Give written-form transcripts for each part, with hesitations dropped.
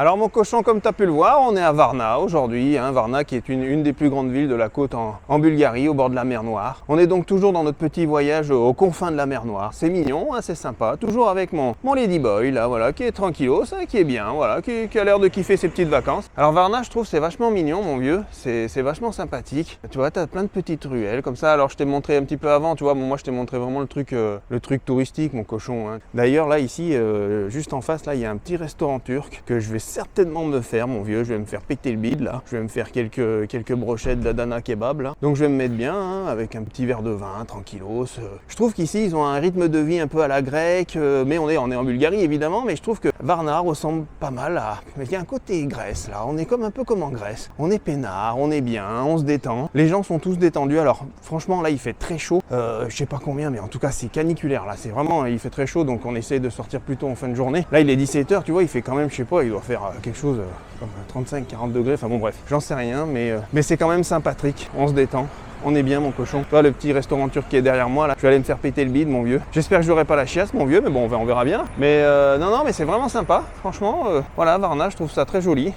Alors mon cochon, comme tu as pu le voir, on est à Varna aujourd'hui, hein, Varna qui est une des plus grandes villes de la côte en Bulgarie, au bord de la mer Noire. On est donc toujours dans notre petit voyage aux confins de la mer Noire. C'est mignon, hein, c'est sympa, toujours avec mon Ladyboy là, voilà, qui est tranquillos, hein, qui est bien, voilà, qui a l'air de kiffer ses petites vacances. Alors Varna, je trouve c'est vachement mignon mon vieux, c'est vachement sympathique. Tu vois, tu as plein de petites ruelles comme ça. Alors je t'ai montré un petit peu avant, tu vois, bon, moi je t'ai montré vraiment le truc touristique mon cochon, hein. D'ailleurs là ici, juste en face là, il y a un petit restaurant turc que je vais certainement me faire mon vieux, je vais me faire péter le bide là, je vais me faire quelques brochettes d'Adana kebab là, donc je vais me mettre bien, hein, avec un petit verre de vin, tranquillos. Je trouve qu'ici ils ont un rythme de vie un peu à la grecque, mais on est en Bulgarie évidemment, mais je trouve que Varna ressemble pas mal à, mais il y a un côté Grèce là, on est un peu comme en Grèce, on est peinard, on est bien, on se détend, les gens sont tous détendus. Alors franchement là il fait très chaud, je sais pas combien, mais en tout cas c'est caniculaire là, c'est vraiment, il fait très chaud, donc on essaie de sortir plus tôt en fin de journée. Là il est 17h, tu vois, il fait quand même, je sais pas, il doit faire quelque chose comme 35-40 degrés, enfin bon bref, j'en sais rien, mais c'est quand même sympathique, on se détend. On est bien mon cochon. Toi le petit restaurant turc qui est derrière moi là, je vais aller me faire péter le bide mon vieux. J'espère que j'aurai pas la chiasse mon vieux, mais bon on verra bien. Mais non mais c'est vraiment sympa, franchement, voilà Varna, je trouve ça très joli.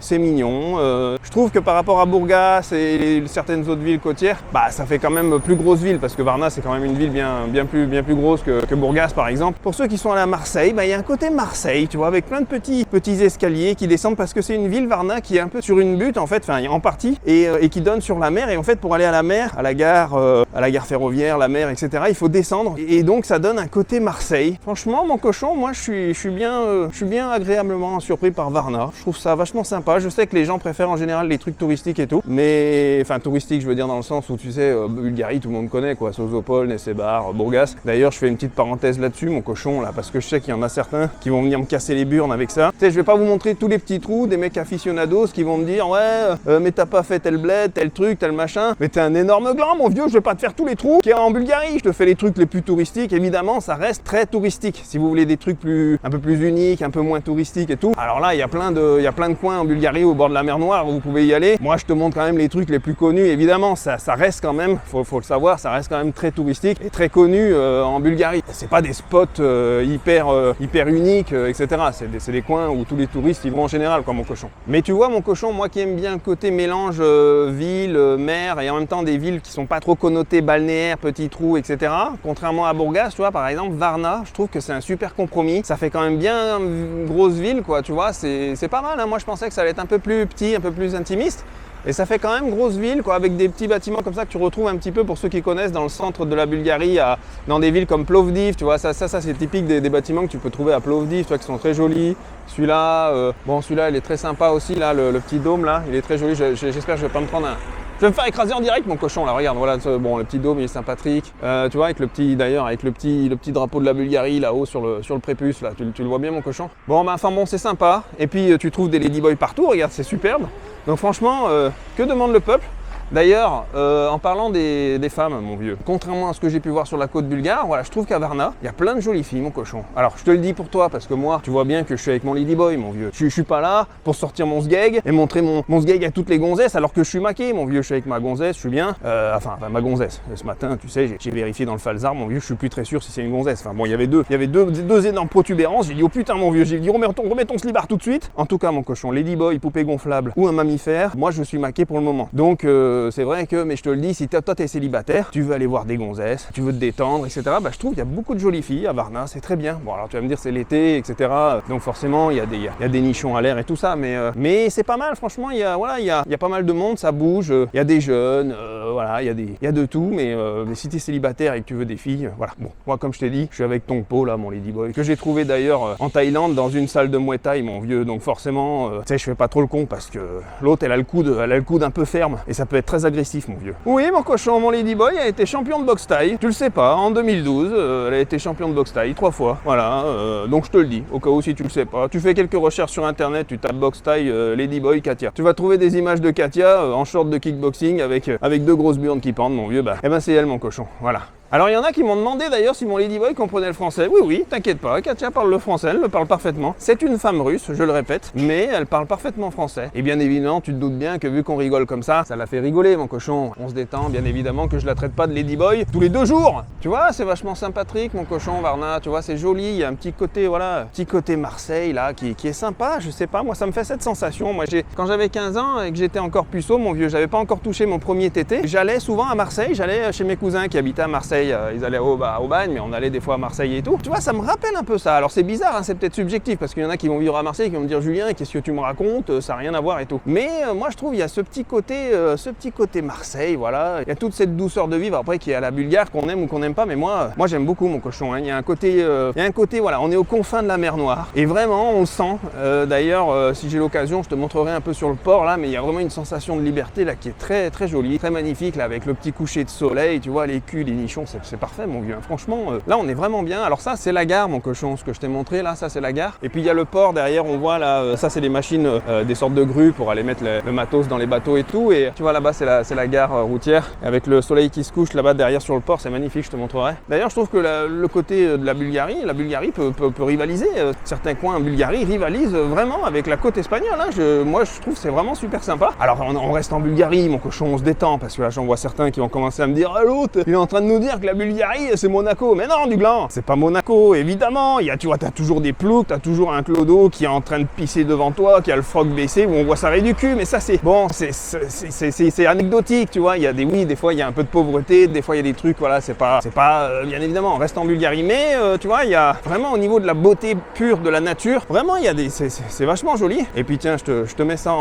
C'est mignon, je trouve que par rapport à Burgas et certaines autres villes côtières, bah ça fait quand même plus grosse ville, parce que Varna c'est quand même une ville bien plus grosse que Burgas par exemple. Pour ceux qui sont allés à Marseille, bah il y a un côté Marseille, tu vois, avec plein de petits escaliers qui descendent, parce que c'est une ville Varna qui est un peu sur une butte en fait, enfin en partie, et qui donne sur la mer. Et en fait pour aller à la mer, à la gare ferroviaire, la mer, etc., il faut descendre, et donc ça donne un côté Marseille. Franchement mon cochon, moi je suis bien agréablement surpris par Varna. Je trouve ça vachement sympa. Je sais que les gens préfèrent en général les trucs touristiques et tout, mais enfin touristiques, je veux dire dans le sens où tu sais, Bulgarie tout le monde connaît quoi, Sozopol, Nessebar, Burgas. D'ailleurs je fais une petite parenthèse là-dessus mon cochon là, parce que je sais qu'il y en a certains qui vont venir me casser les burnes avec ça. Tu sais, je vais pas vous montrer tous les petits trous des mecs aficionados qui vont me dire ouais mais t'as pas fait tel bled, tel truc, tel machin, mais t'es un énorme gland mon vieux, je vais pas te faire tous les trous qu'il y a en Bulgarie, je te fais les trucs les plus touristiques. Évidemment ça reste très touristique. Si vous voulez des trucs un peu plus uniques, un peu moins touristiques et tout, alors là il y a plein de coins en Bulgarie au bord de la mer Noire où vous pouvez y aller. Moi je te montre quand même les trucs les plus connus, évidemment ça reste quand même, faut le savoir, ça reste quand même très touristique et très connu en Bulgarie. C'est pas des spots hyper uniques, etc. C'est des coins où tous les touristes y vont en général quoi mon cochon. Mais tu vois mon cochon, moi qui aime bien le côté mélange ville, mer, et en même temps des villes qui sont pas trop connotées balnéaires, petits trous, etc. Contrairement à Burgas, tu vois, par exemple Varna, je trouve que c'est un super compromis. Ça fait quand même bien une grosse ville quoi, tu vois, c'est pas mal, hein. Moi je pensais que ça allait être un peu plus petit, un peu plus intimiste, et ça fait quand même grosse ville quoi, avec des petits bâtiments comme ça que tu retrouves un petit peu, pour ceux qui connaissent, dans le centre de la Bulgarie, dans des villes comme Plovdiv, tu vois, ça c'est typique des bâtiments que tu peux trouver à Plovdiv, tu vois, qui sont très jolis. Celui-là, bon celui-là il est très sympa aussi là, le petit dôme là, il est très joli. J'espère que je vais pas me prendre je vais me faire écraser en direct mon cochon là, regarde, voilà, bon le petit dôme il est sympathique, tu vois, avec le petit drapeau de la Bulgarie là-haut sur le prépuce là, tu le vois bien mon cochon. Bon bah enfin bon, c'est sympa, et puis tu trouves des ladyboys partout, regarde, c'est superbe. Donc franchement, que demande le peuple? D'ailleurs, en parlant des femmes, mon vieux, contrairement à ce que j'ai pu voir sur la côte bulgare, voilà, je trouve qu'à Varna, il y a plein de jolies filles, mon cochon. Alors, je te le dis pour toi, parce que moi, tu vois bien que je suis avec mon ladyboy, mon vieux. Je suis pas là pour sortir mon sgeg et montrer mon sgeg à toutes les gonzesses, alors que je suis maqué, mon vieux. Je suis avec ma gonzesse, je suis bien. Enfin, ma gonzesse. Ce matin, tu sais, j'ai vérifié dans le falzar, mon vieux, je suis plus très sûr si c'est une gonzesse. Enfin bon, il y avait deux énormes protubérances. J'ai dit, oh putain, mon vieux, j'ai dit, remets ton slibard tout de suite. En tout cas, mon cochon, ladyboy, poupée gonflable ou un mammifère, moi, je suis maqué pour le moment. Donc, c'est vrai que, mais je te le dis, si toi t'es célibataire, tu veux aller voir des gonzesses, tu veux te détendre, etc., bah je trouve qu'il y a beaucoup de jolies filles à Varna, c'est très bien. Bon alors tu vas me dire c'est l'été, etc., donc forcément il y a des nichons à l'air et tout ça, mais c'est pas mal, franchement, il y a pas mal de monde, ça bouge, il y a des jeunes, voilà, il y a de tout, mais si t'es célibataire et que tu veux des filles, voilà. Bon, moi comme je t'ai dit, je suis avec Tongpo là, mon ladyboy, que j'ai trouvé d'ailleurs en Thaïlande dans une salle de Muay Thai, mon vieux, donc forcément, tu sais, je fais pas trop le con, parce que l'autre elle a le coude un peu ferme, et ça peut être très agressif, mon vieux. Oui, mon cochon, mon ladyboy a été champion de boxe thaï. Tu le sais pas, en 2012, elle a été championne de boxe thaï 3 fois. Voilà, donc je te le dis, au cas où si tu le sais pas. Tu fais quelques recherches sur internet, tu tapes boxe thaï, ladyboy, Katia. Tu vas trouver des images de Katia en short de kickboxing avec 2 grosses burnes qui pendent, mon vieux. Bah, eh ben c'est elle, mon cochon. Voilà. Alors il y en a qui m'ont demandé d'ailleurs si mon ladyboy comprenait le français. Oui, oui, t'inquiète pas, Katia parle le français, elle le parle parfaitement. C'est une femme russe, je le répète, mais elle parle parfaitement français. Et bien évidemment, tu te doutes bien que vu qu'on rigole comme ça la fait rigoler mon cochon. On se détend, bien évidemment que je la traite pas de ladyboy tous les 2 jours. Tu vois, c'est vachement sympathique mon cochon, Varna, tu vois, c'est joli, il y a un petit côté, voilà, petit côté Marseille là, qui est sympa, je sais pas, moi ça me fait cette sensation. Moi quand j'avais 15 ans et que j'étais encore puceau, mon vieux, j'avais pas encore touché mon premier tété, j'allais souvent à Marseille, j'allais chez mes cousins qui habitaient à Marseille, ils allaient au Bagne, mais on allait des fois à Marseille et tout. Tu vois, ça me rappelle un peu ça. Alors c'est bizarre, hein, c'est peut-être subjectif, parce qu'il y en a qui vont vivre à Marseille, qui vont me dire Julien, qu'est-ce que tu me racontes, ça n'a rien à voir et tout. Mais moi je trouve il y a ce petit côté Marseille, voilà, il y a toute cette douceur de vivre après qui est à la Bulgare, qu'on aime ou qu'on n'aime pas, mais moi j'aime beaucoup mon cochon, hein. Il y a un côté, voilà, on est aux confins de la mer Noire, et vraiment on le sent. D'ailleurs, si j'ai l'occasion, je te montrerai un peu sur le port là, mais il y a vraiment une sensation de liberté là qui est très très jolie, très magnifique là, avec le petit coucher de soleil, tu vois, les culs, les nichons, c'est parfait mon vieux. Franchement, là on est vraiment bien. Alors ça c'est la gare mon cochon, ce que je t'ai montré là, ça c'est la gare. Et puis il y a le port derrière, on voit là, ça c'est des machines, des sortes de grues pour aller mettre le matos dans les bateaux et tout. Et tu vois là-bas c'est la gare routière, avec le soleil qui se couche là-bas derrière sur le port, c'est magnifique, je te montrerai. D'ailleurs je trouve que le côté de la Bulgarie peut rivaliser. Certains coins en Bulgarie rivalisent vraiment avec la côte espagnole, hein. Moi je trouve que c'est vraiment super sympa. Alors on reste en Bulgarie mon cochon, on se détend, parce que là j'en vois certains qui vont commencer à me dire ah l'autre, il est en train de nous dire que la Bulgarie c'est Monaco. Mais non du gland, c'est pas Monaco évidemment. Tu vois, t'as toujours des ploucs, t'as toujours un clodo qui est en train de pisser devant toi, qui a le froc baissé, où on voit s'arrêter du cul, mais ça c'est bon, c'est anecdotique, tu vois. Des fois il y a un peu de pauvreté, des fois il y a des trucs, voilà, c'est pas bien évidemment on reste en Bulgarie, mais tu vois, il y a vraiment au niveau de la beauté pure de la nature, vraiment il y a c'est vachement joli. Et puis tiens, je te mets ça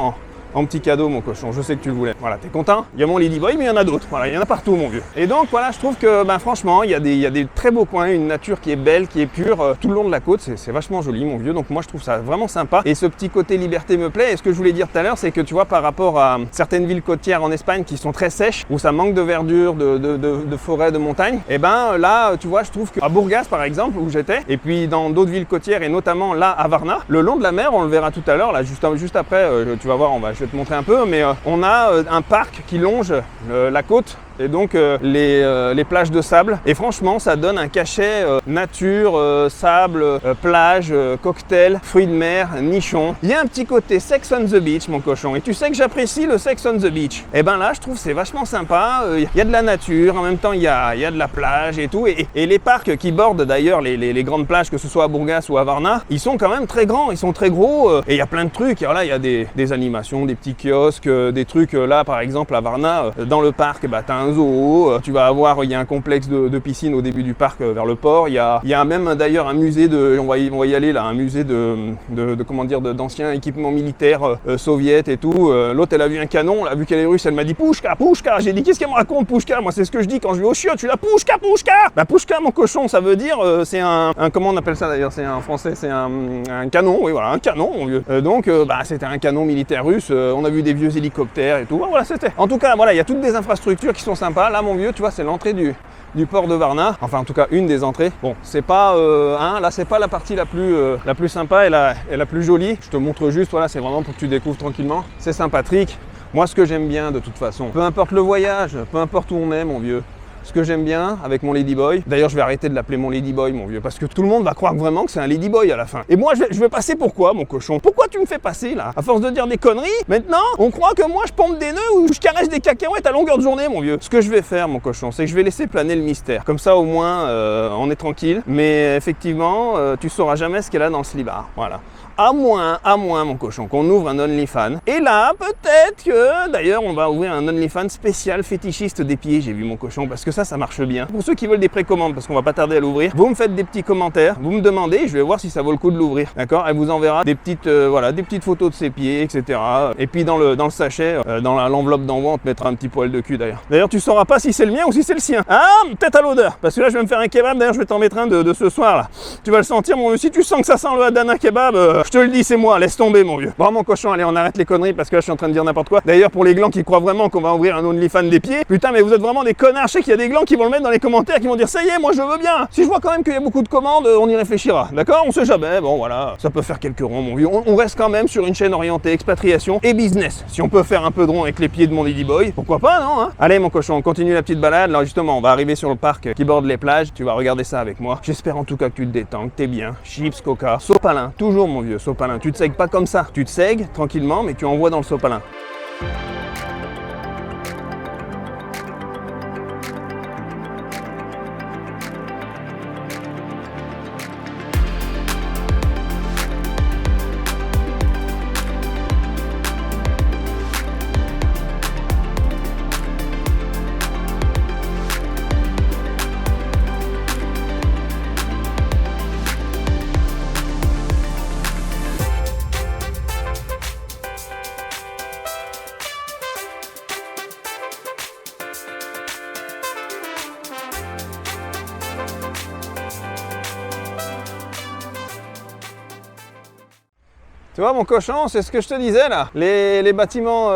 en petit cadeau mon cochon, je sais que tu le voulais. Voilà, t'es content? Il y a mon ladyboy, mais il y en a d'autres, voilà, il y en a partout mon vieux. Et donc voilà, je trouve que franchement, il y a des très beaux coins, une nature qui est belle, qui est pure, tout le long de la côte, c'est vachement joli mon vieux. Donc moi je trouve ça vraiment sympa, et ce petit côté liberté me plaît. Et ce que je voulais dire tout à l'heure, c'est que tu vois, par rapport à certaines villes côtières en Espagne qui sont très sèches, où ça manque de verdure, de forêt, de montagne, et là tu vois, je trouve qu'à Burgas par exemple, où j'étais, et puis dans d'autres villes côtières, et notamment là à Varna, le long de la mer, on le verra tout à l'heure, là juste après, tu vas voir, je vais te montrer un peu, mais on a un parc qui longe la côte, et donc les plages de sable, et franchement ça donne un cachet nature, sable, plage, cocktail, fruits de mer, nichons. Il y a un petit côté sex on the beach mon cochon, et tu sais que j'apprécie le sex on the beach. Et là je trouve c'est vachement sympa, il y a de la nature, en même temps il y a de la plage et tout, et les parcs qui bordent d'ailleurs les grandes plages, que ce soit à Burgas ou à Varna, ils sont quand même très grands, ils sont très gros, et il y a plein de trucs. Alors là il y a des animations, des petits kiosques, des trucs. Là par exemple à Varna, dans le parc, t'as un zoo, tu vas avoir, il y a un complexe de piscine au début du parc vers le port, il y a même d'ailleurs un musée on va y aller là, un musée d'anciens équipements militaires soviétiques et tout. L'autre elle a vu un canon, elle a vu qu'elle est russe, elle m'a dit Pouchka, j'ai dit qu'est-ce qu'elle me raconte Pouchka? Moi c'est ce que je dis quand je vais au chiottes, je suis là Pouchka. Pouchka mon cochon, ça veut dire c'est un comment on appelle ça d'ailleurs, c'est en français, c'est un canon, oui voilà, un canon mon vieux. Donc c'était un canon militaire russe, on a vu des vieux hélicoptères et tout, voilà c'était. En tout cas voilà, il y a toutes des infrastructures qui sont sympas. Là mon vieux, tu vois, c'est l'entrée du port de Varna, enfin en tout cas une des entrées. Bon, c'est pas là c'est pas la partie la plus sympa et la plus jolie. Je te montre juste, voilà, c'est vraiment pour que tu découvres tranquillement. C'est sympathique. Moi ce que j'aime bien de toute façon, peu importe le voyage, peu importe où on est mon vieux, ce que j'aime bien avec mon ladyboy, d'ailleurs je vais arrêter de l'appeler mon ladyboy mon vieux, parce que tout le monde va croire vraiment que c'est un ladyboy à la fin. Et moi je vais passer pour quoi mon cochon? Pourquoi tu me fais passer là? À force de dire des conneries, maintenant on croit que moi je pompe des nœuds ou je caresse des cacahuètes à longueur de journée mon vieux. Ce que je vais faire mon cochon, c'est que je vais laisser planer le mystère. Comme ça au moins on est tranquille, mais effectivement tu sauras jamais ce qu'elle a dans le slibard. Voilà. À moins mon cochon, qu'on ouvre un OnlyFans. Et là, peut-être que, d'ailleurs, on va ouvrir un OnlyFans spécial fétichiste des pieds, j'ai vu mon cochon, parce que ça marche bien. Pour ceux qui veulent des précommandes, parce qu'on va pas tarder à l'ouvrir, vous me faites des petits commentaires, vous me demandez, je vais voir si ça vaut le coup de l'ouvrir. D'accord? Elle vous enverra des petites, des petites photos de ses pieds, etc. Et puis dans le sachet, dans l'enveloppe d'envoi, on te mettra un petit poil de cul d'ailleurs. D'ailleurs, tu sauras pas si c'est le mien ou si c'est le sien. Ah, peut-être à l'odeur, parce que là, je vais me faire un kebab, d'ailleurs, je vais t'en mettre un de ce soir là. Tu vas le sentir, si tu sens que ça sent le Adana kebab, je te le dis, c'est moi, laisse tomber mon vieux. Bon mon cochon, allez on arrête les conneries parce que là je suis en train de dire n'importe quoi. D'ailleurs pour les glands qui croient vraiment qu'on va ouvrir un OnlyFans des pieds, putain mais vous êtes vraiment des connards, je sais qu'il y a des glands qui vont le mettre dans les commentaires, qui vont dire ça y est, moi je veux bien. Si je vois quand même qu'il y a beaucoup de commandes, on y réfléchira, d'accord? On sait jamais, bon voilà, ça peut faire quelques ronds mon vieux. On reste quand même sur une chaîne orientée expatriation et business. Si on peut faire un peu de rond avec les pieds de mon ladyboy, pourquoi pas non hein? Allez mon cochon, on continue la petite balade. Là justement on va arriver sur le parc qui borde les plages, tu vas regarder ça avec moi. J'espère en tout cas que tu te détends, que t'es bien. Chips, coca, sopalin, toujours mon vieux sopalin. Tu te sègues pas comme ça, tu te sègues tranquillement mais tu envoies dans le sopalin. Tu vois mon cochon, c'est ce que je te disais là. Les bâtiments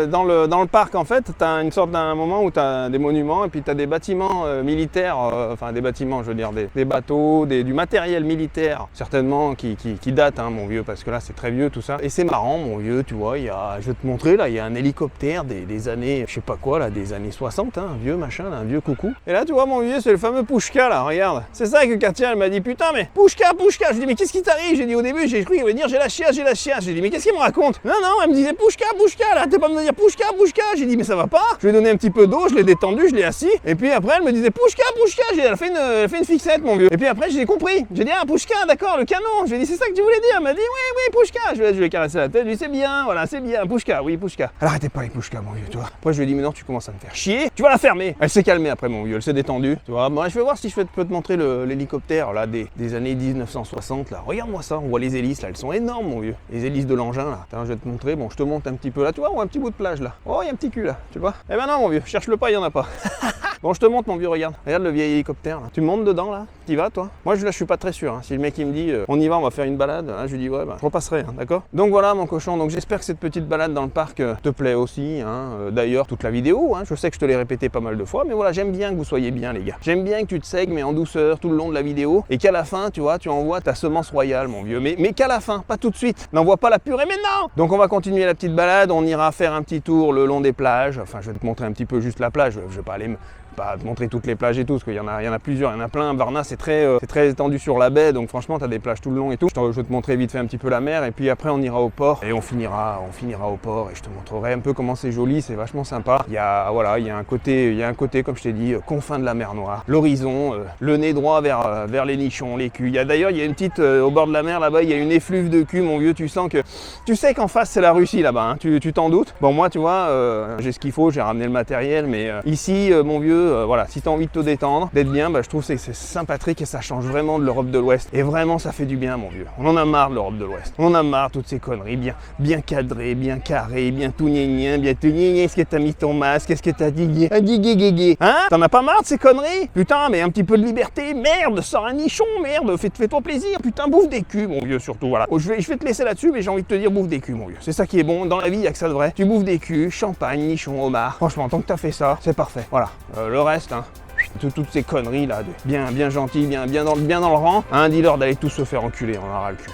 dans le parc en fait, tu as une sorte d'un moment où tu as des monuments et puis tu as des bâtiments militaires, enfin des bâtiments je veux dire, des bateaux, du matériel militaire, certainement qui date hein, mon vieux, parce que là c'est très vieux tout ça. Et c'est marrant mon vieux, tu vois, je vais te montrer là, il y a un hélicoptère des années, je sais pas quoi là, des années 60, hein, un vieux machin, là, un vieux coucou. Et là tu vois mon vieux, c'est le fameux Pouchka là, regarde. C'est ça que Katia elle m'a dit, putain mais Pouchka, je dis mais qu'est-ce qui t'arrive? J'ai dit au début, j'ai cru qu'il allait dire j'ai la chiasse. J'ai dit mais qu'est-ce qu'il me raconte? Non, elle me disait Pouchka, là, t'es pas me dire Pouchka. J'ai dit mais ça va pas. Je lui ai donné un petit peu d'eau, je l'ai détendu, je l'ai assis. Et puis après elle me disait Pouchka. Elle fait une fixette mon vieux. Et puis après j'ai compris. J'ai dit ah Pouchka, d'accord, le canon. Je lui ai dit c'est ça que tu voulais dire. Elle m'a dit oui, Pouchka. Je lui ai caressé la tête, je lui ai dit c'est bien, voilà, c'est bien, Pouchka, oui, Pouchka. Elle arrêtait pas les Pouchka mon vieux, tu vois. Après je lui ai dit mais non, tu commences à me faire chier. Tu vas la fermer. Elle s'est calmée après mon vieux, elle s'est détendue. Tu vois, bon, je vais voir si je peux te montrer l'hélicoptère là des années 1960 là. Regarde-moi ça, on voit les hélices là, elles sont énormes mon vieux. Les hélices de l'engin là. Attends, je vais te montrer. Bon, je te monte un petit peu là. Tu vois, on voit un petit bout de plage là. Oh, il y a un petit cul là. Tu vois? Eh ben non, mon vieux, cherche-le pas, il y en a pas. Bon, je te montre, mon vieux, regarde. Regarde le vieil hélicoptère là. Tu montes dedans là? T'y vas, toi? Moi, je suis pas très sûr. Hein. Si le mec il me dit on y va, on va faire une balade, là, je lui dis ouais, bah, je repasserai, hein, d'accord? Donc voilà, mon cochon. Donc j'espère que cette petite balade dans le parc te plaît aussi. Hein. D'ailleurs, toute la vidéo, hein. Je sais que je te l'ai répété pas mal de fois, mais voilà, j'aime bien que vous soyez bien, les gars. J'aime bien que tu te sègues, mais en douceur tout le long de la vidéo, et qu'à la fin, tu vois, tu envoies ta semence royale, mon vieux. Mais qu'à la fin, pas tout de suite. N'envoie pas la purée maintenant. Donc on va continuer la petite balade, on ira faire un petit tour le long des plages. Enfin, je vais te montrer un petit peu juste la plage. Je vais pas aller pas te montrer toutes les plages et tout, parce qu'il y en a plusieurs, il y en a plein. Varna, c'est très étendu sur la baie, donc franchement, tu as des plages tout le long et tout. Je vais te montrer vite fait un petit peu la mer, et puis après, on ira au port, et on finira au port, et je te montrerai un peu comment c'est joli, c'est vachement sympa. Il y a un côté, comme je t'ai dit, confin de la mer Noire, l'horizon, le nez droit vers les nichons, les culs. D'ailleurs, il y a une petite, au bord de la mer, là-bas, il y a une effluve de cul, mon vieux, tu sais qu'en face, c'est la Russie, là-bas, hein. Tu t'en doutes. Bon, moi, tu vois, j'ai ce qu'il faut, j'ai ramené le matériel, mais ici, mon vieux, voilà, si tu as envie de te détendre, d'être bien, bah, je trouve que c'est Saint-Patrick et ça change vraiment de l'Europe de l'Ouest. Et vraiment, ça fait du bien, mon vieux. On en a marre de l'Europe de l'Ouest. On en a marre de toutes ces conneries, bien cadré, bien carré, bien tout gna bien tout gna. Est-ce que t'as mis ton masque? Est-ce que t'as dit gué? Hein? T'en as pas marre de ces conneries? Putain, mais un petit peu de liberté, merde, sors un nichon, merde, fais-toi plaisir, putain, bouffe des culs, mon vieux, surtout, voilà. Je vais te laisser là-dessus, mais j'ai envie de te dire, bouffe des culs, mon vieux. C'est ça qui est bon, dans la vie, il y a que ça de vrai. Tu bouffes des culs, champagne, nichon, homard. Franchement, tant que t'as fait ça, c'est parfait. Voilà, le reste, hein, toutes ces conneries là, bien gentil, bien dans le rang, hein, dis-leur d'aller tous se faire enculer, on aura le cul.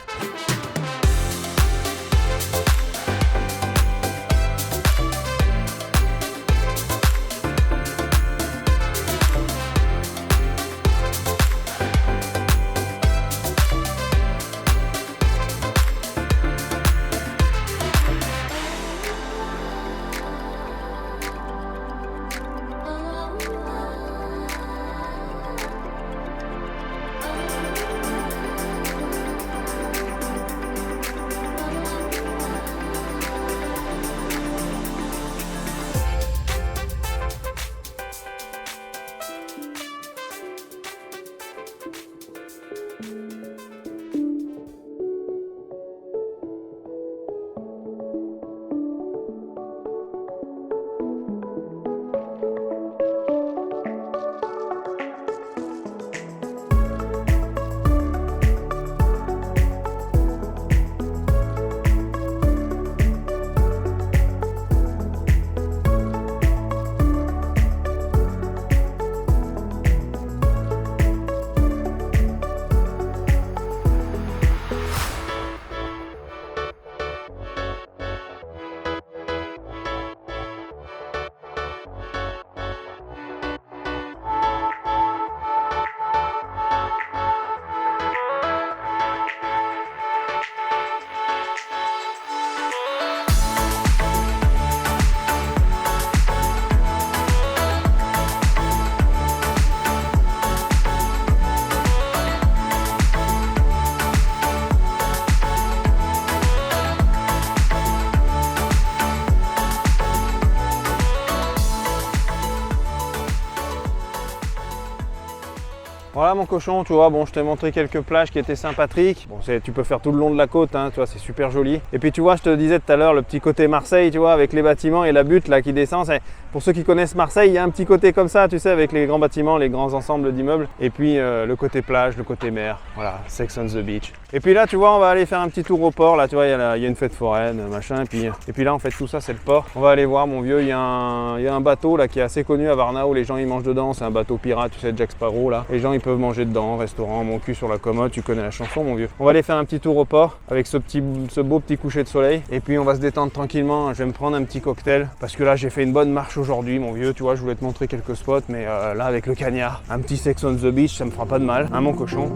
Voilà mon cochon, tu vois, bon je t'ai montré quelques plages qui étaient sympathiques. Bon tu peux faire tout le long de la côte, hein, tu vois, c'est super joli. Et puis tu vois, je te disais tout à l'heure, le petit côté Marseille, tu vois, avec les bâtiments et la butte là qui descend. Pour ceux qui connaissent Marseille, il y a un petit côté comme ça, tu sais, avec les grands bâtiments, les grands ensembles d'immeubles. Et puis le côté plage, le côté mer, voilà, Sex on the beach. Et puis là, tu vois, on va aller faire un petit tour au port, là, tu vois, il y a une fête foraine, machin. Et puis là, en fait, tout ça, c'est le port. On va aller voir, mon vieux, il y a un bateau là qui est assez connu à Varna où les gens ils mangent dedans. C'est un bateau pirate, tu sais, Jack Sparrow là. Les gens ils peuvent manger dedans, restaurant, mon cul sur la commode, tu connais la chanson, mon vieux. On va aller faire un petit tour au port avec ce beau petit coucher de soleil. Et puis on va se détendre tranquillement. Je vais me prendre un petit cocktail parce que là, j'ai fait une bonne marche aujourd'hui, mon vieux. Tu vois, je voulais te montrer quelques spots, mais là, avec le cagnard, un petit Sex on the beach, ça me fera pas de mal, hein, mon cochon.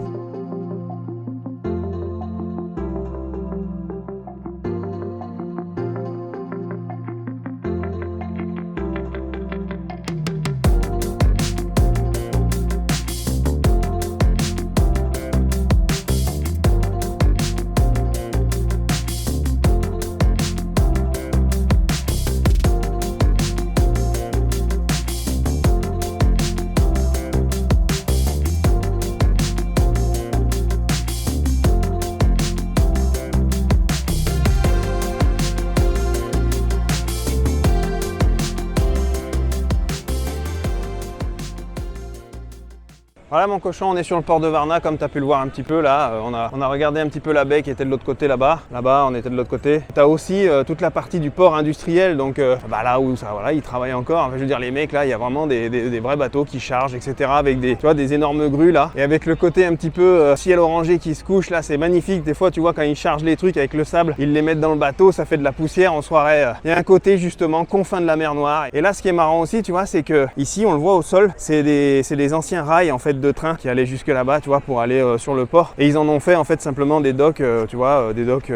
Voilà mon cochon, on est sur le port de Varna comme tu as pu le voir un petit peu là. On a regardé un petit peu la baie qui était de l'autre côté là-bas. Là-bas, on était de l'autre côté. Tu as aussi toute la partie du port industriel, donc là où ça, voilà, ils travaillent encore. Enfin, je veux dire, les mecs là, il y a vraiment des vrais bateaux qui chargent, etc. Avec tu vois, des énormes grues là. Et avec le côté un petit peu ciel orangé qui se couche là, c'est magnifique. Des fois, tu vois, quand ils chargent les trucs avec le sable, ils les mettent dans le bateau, ça fait de la poussière en soirée. Il y a un côté justement confin de la mer Noire. Et là, ce qui est marrant aussi, tu vois, c'est que ici, on le voit au sol, c'est des anciens rails en fait de train qui allaient jusque là-bas, tu vois, pour aller sur le port. Et ils en ont fait en fait simplement des docks, tu vois, des docks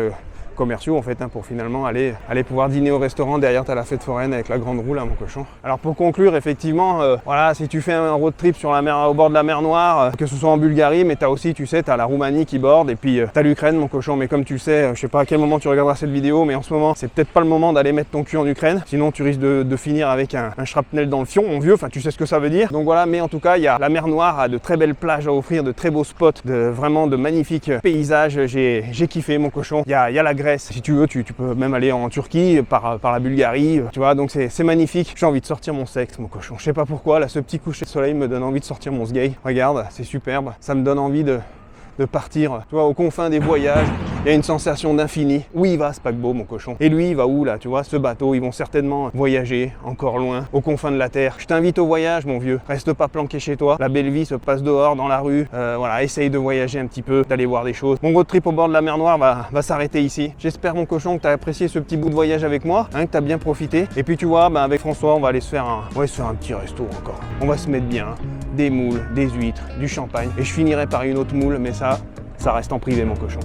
commerciaux en fait, hein, pour finalement aller pouvoir dîner au restaurant. Derrière tu as la fête foraine avec la grande roue là, mon cochon. Alors pour conclure, effectivement, voilà, si tu fais un road trip sur la mer, au bord de la mer Noire, que ce soit en Bulgarie, mais tu as aussi, tu sais, tu as la Roumanie qui borde, et puis tu as l'Ukraine, mon cochon. Mais comme tu le sais, je sais pas à quel moment tu regarderas cette vidéo, mais en ce moment c'est peut-être pas le moment d'aller mettre ton cul en Ukraine, sinon tu risques de finir avec un shrapnel dans le fion, mon vieux. Enfin, tu sais ce que ça veut dire. Donc voilà, mais en tout cas, il y a la mer Noire a de très belles plages à offrir, de très beaux spots, vraiment de magnifiques paysages. J'ai kiffé, mon cochon. Il y a la Grèce, si tu veux, tu peux même aller en Turquie par la Bulgarie, tu vois, donc c'est magnifique. J'ai envie de sortir mon sexe, mon cochon. Je sais pas pourquoi, là, ce petit coucher de soleil me donne envie de sortir mon sgay. Regarde, c'est superbe. Ça me donne envie de partir, tu vois, aux confins des voyages. Il y a une sensation d'infini. Où il va ce paquebot, mon cochon? Et lui, il va où là? Tu vois, ce bateau, ils vont certainement voyager encore loin, aux confins de la terre. Je t'invite au voyage, mon vieux. Reste pas planqué chez toi. La belle vie se passe dehors, dans la rue. Voilà, essaye de voyager un petit peu, d'aller voir des choses. Mon road trip au bord de la mer Noire va s'arrêter ici. J'espère, mon cochon, que tu as apprécié ce petit bout de voyage avec moi, hein, que tu as bien profité. Et puis tu vois, avec François, on va aller se faire un petit resto encore. On va se mettre bien. Des moules, des huîtres, du champagne. Et je finirai par une autre moule, mais ça reste en privé, mon cochon.